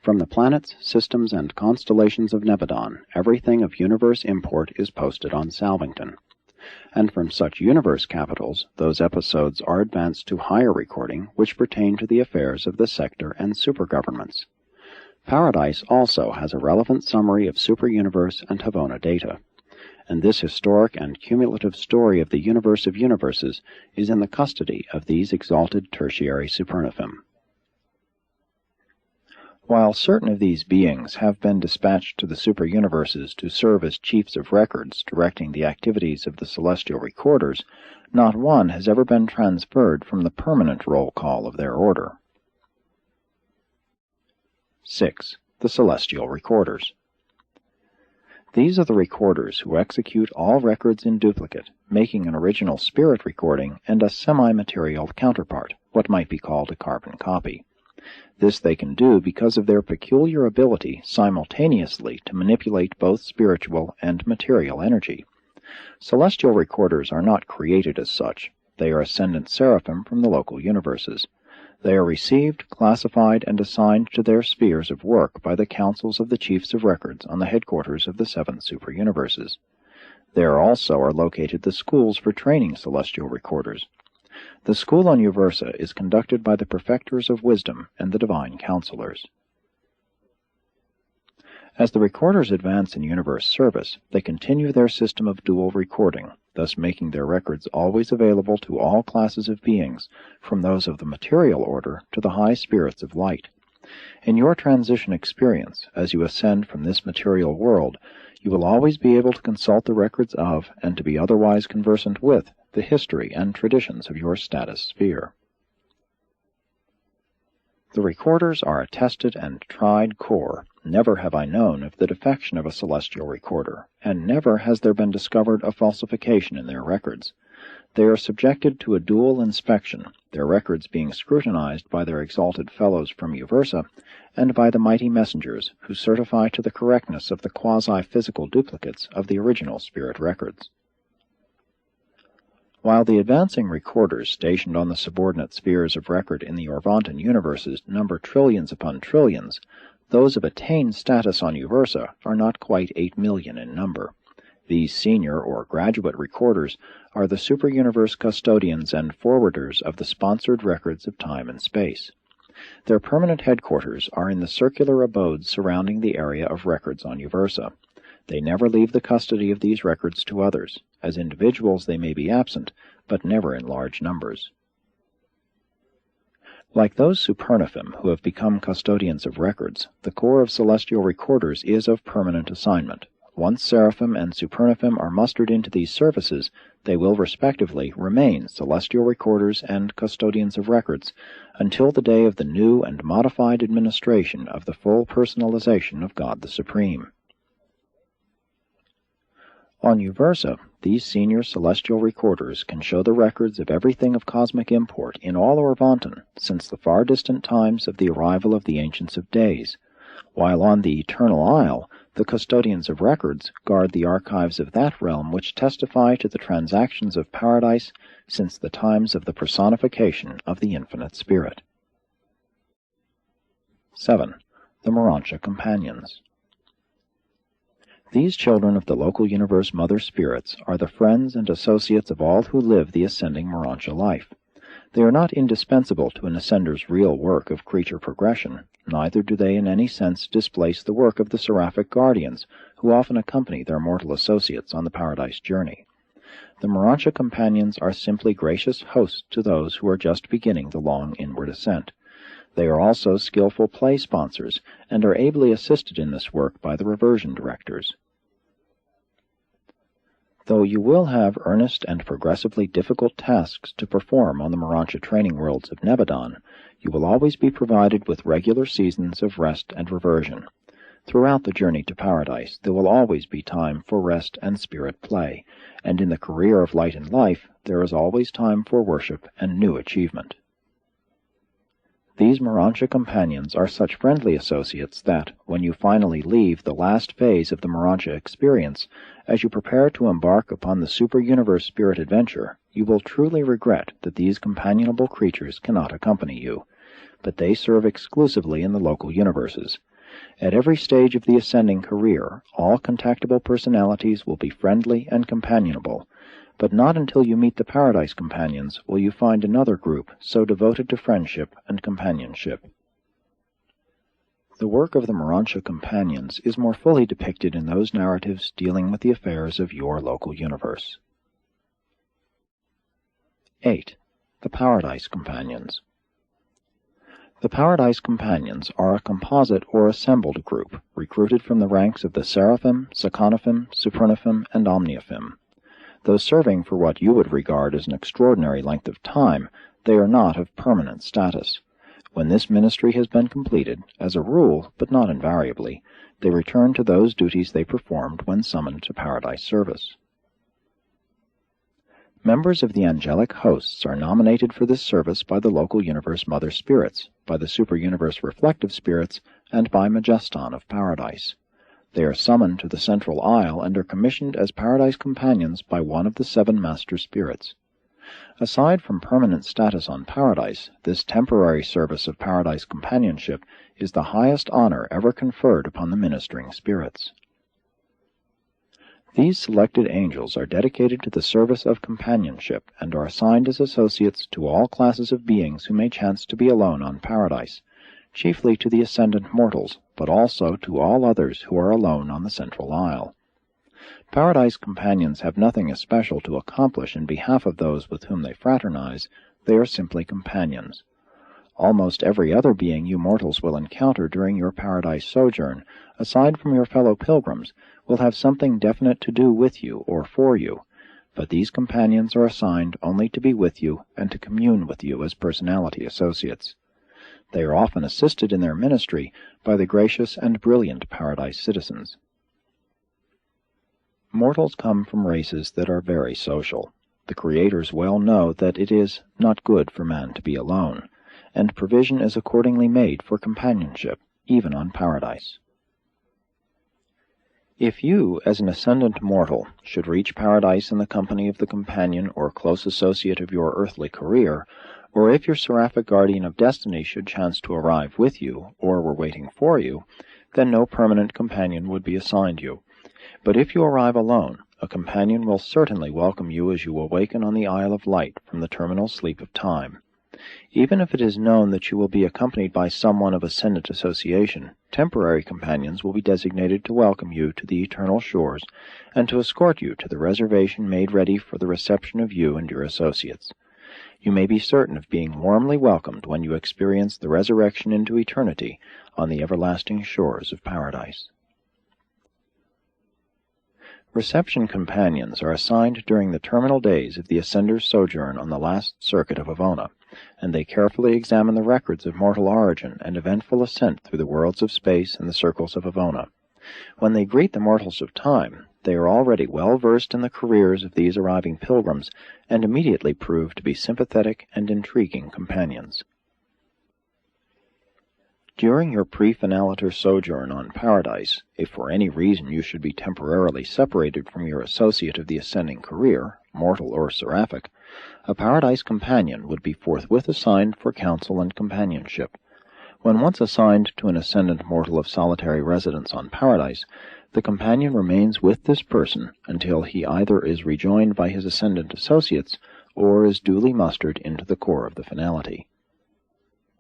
From the planets, systems, and constellations of Nebadon, everything of universe import is posted on Salvington. And from such universe capitals, those episodes are advanced to higher recording which pertain to the affairs of the sector and supergovernments. Paradise also has a relevant summary of super-universe and Havona data, and this historic and cumulative story of the universe of universes is in the custody of these exalted tertiary supernovae. While certain of these beings have been dispatched to the super-universes to serve as chiefs of records directing the activities of the celestial recorders, not one has ever been transferred from the permanent roll call of their order. 6. The Celestial Recorders. These are the recorders who execute all records in duplicate, making an original spirit recording and a semi-material counterpart, what might be called a carbon copy. This they can do because of their peculiar ability simultaneously to manipulate both spiritual and material energy. Celestial recorders are not created as such. They are ascendant seraphim from the local universes. They are received, classified, and assigned to their spheres of work by the councils of the chiefs of records on the headquarters of the 7 super-universes. There also are located the schools for training celestial recorders. The school on Uversa is conducted by the Perfectors of Wisdom and the Divine Counselors. As the recorders advance in universe service, they continue their system of dual recording, thus making their records always available to all classes of beings, from those of the material order to the high spirits of light. In your transition experience, as you ascend from this material world, you will always be able to consult the records of, and to be otherwise conversant with, the history and traditions of your status sphere. The recorders are a tested and tried corps. Never have I known of the defection of a celestial recorder, and never has there been discovered a falsification in their records. They are subjected to a dual inspection, their records being scrutinized by their exalted fellows from Uversa, and by the mighty messengers who certify to the correctness of the quasi-physical duplicates of the original spirit records. While the advancing recorders stationed on the subordinate spheres of record in the Orvantan universes number trillions upon trillions, those of attained status on Uversa are not quite 8 million in number. These senior or graduate recorders are the super-universe custodians and forwarders of the sponsored records of time and space. Their permanent headquarters are in the circular abodes surrounding the area of records on Uversa. They never leave the custody of these records to others. As individuals they may be absent, but never in large numbers. Like those supernovae who have become custodians of records, the corps of celestial recorders is of permanent assignment. Once seraphim and supernovae are mustered into these services, they will respectively remain celestial recorders and custodians of records until the day of the new and modified administration of the full personalization of God the Supreme. On Uversa, these senior celestial recorders can show the records of everything of cosmic import in all Orvantan since the far distant times of the arrival of the Ancients of Days, while on the Eternal Isle the custodians of records guard the archives of that realm which testify to the transactions of paradise since the times of the personification of the Infinite Spirit. 7. The Urantia Companions. These children of the local universe mother spirits are the friends and associates of all who live the ascending Urantia life. They are not indispensable to an ascender's real work of creature progression, neither do they in any sense displace the work of the seraphic guardians, who often accompany their mortal associates on the paradise journey. The Urantia companions are simply gracious hosts to those who are just beginning the long inward ascent. They are also skillful play sponsors, and are ably assisted in this work by the reversion directors. Though you will have earnest and progressively difficult tasks to perform on the Urantia training worlds of Nebadon, you will always be provided with regular seasons of rest and reversion. Throughout the journey to paradise there will always be time for rest and spirit play, and in the career of light and life there is always time for worship and new achievement. These Urantia companions are such friendly associates that, when you finally leave the last phase of the Urantia experience, as you prepare to embark upon the super-universe spirit adventure, you will truly regret that these companionable creatures cannot accompany you. but they serve exclusively in the local universes. At every stage of the ascending career, all contactable personalities will be friendly and companionable, but not until you meet the Paradise Companions will you find another group so devoted to friendship and companionship. The work of the Urantia Companions is more fully depicted in those narratives dealing with the affairs of your local universe. 8. The Paradise Companions. The Paradise Companions are a composite or assembled group, recruited from the ranks of the Seraphim, Seconophim, Supernophim, and Omniophim. Though serving for what you would regard as an extraordinary length of time, they are not of permanent status. When this ministry has been completed, as a rule, but not invariably, they return to those duties they performed when summoned to Paradise service. Members of the angelic hosts are nominated for this service by the local universe Mother Spirits, by the super-universe reflective spirits, and by Majeston of Paradise. They are summoned to the central isle and are commissioned as Paradise Companions by one of the 7 Master Spirits. Aside from permanent status on Paradise, this temporary service of Paradise Companionship is the highest honor ever conferred upon the ministering spirits. These selected angels are dedicated to the service of companionship and are assigned as associates to all classes of beings who may chance to be alone on Paradise, chiefly to the ascendant mortals, but also to all others who are alone on the central isle. Paradise Companions have nothing especial to accomplish in behalf of those with whom they fraternize. They are simply companions. Almost every other being you mortals will encounter during your Paradise sojourn, aside from your fellow pilgrims, will have something definite to do with you or for you, but these companions are assigned only to be with you and to commune with you as personality associates. They are often assisted in their ministry by the gracious and brilliant Paradise citizens. Mortals come from races that are very social. The creators well know that it is not good for man to be alone, and provision is accordingly made for companionship, even on Paradise. If you, as an ascendant mortal, should reach Paradise in the company of the companion or close associate of your earthly career, or if your seraphic guardian of destiny should chance to arrive with you, or were waiting for you, then no permanent companion would be assigned you. But if you arrive alone, a companion will certainly welcome you as you awaken on the Isle of Light from the terminal sleep of time. Even if it is known that you will be accompanied by someone of ascendant association, temporary companions will be designated to welcome you to the eternal shores and to escort you to the reservation made ready for the reception of you and your associates. You may be certain of being warmly welcomed when you experience the resurrection into eternity on the everlasting shores of Paradise. Reception companions are assigned during the terminal days of the Ascender's sojourn on the last circuit of Avona, and they carefully examine the records of mortal origin and eventful ascent through the worlds of space and the circles of Avona. When they greet the mortals of time, they are already well versed in the careers of these arriving pilgrims, and immediately prove to be sympathetic and intriguing companions. During your pre-finaliter sojourn on Paradise, if for any reason you should be temporarily separated from your associate of the ascending career, mortal or seraphic, a Paradise companion would be forthwith assigned for counsel and companionship. When once assigned to an ascendant mortal of solitary residence on Paradise, the companion remains with this person until he either is rejoined by his ascendant associates or is duly mustered into the corps of the finality.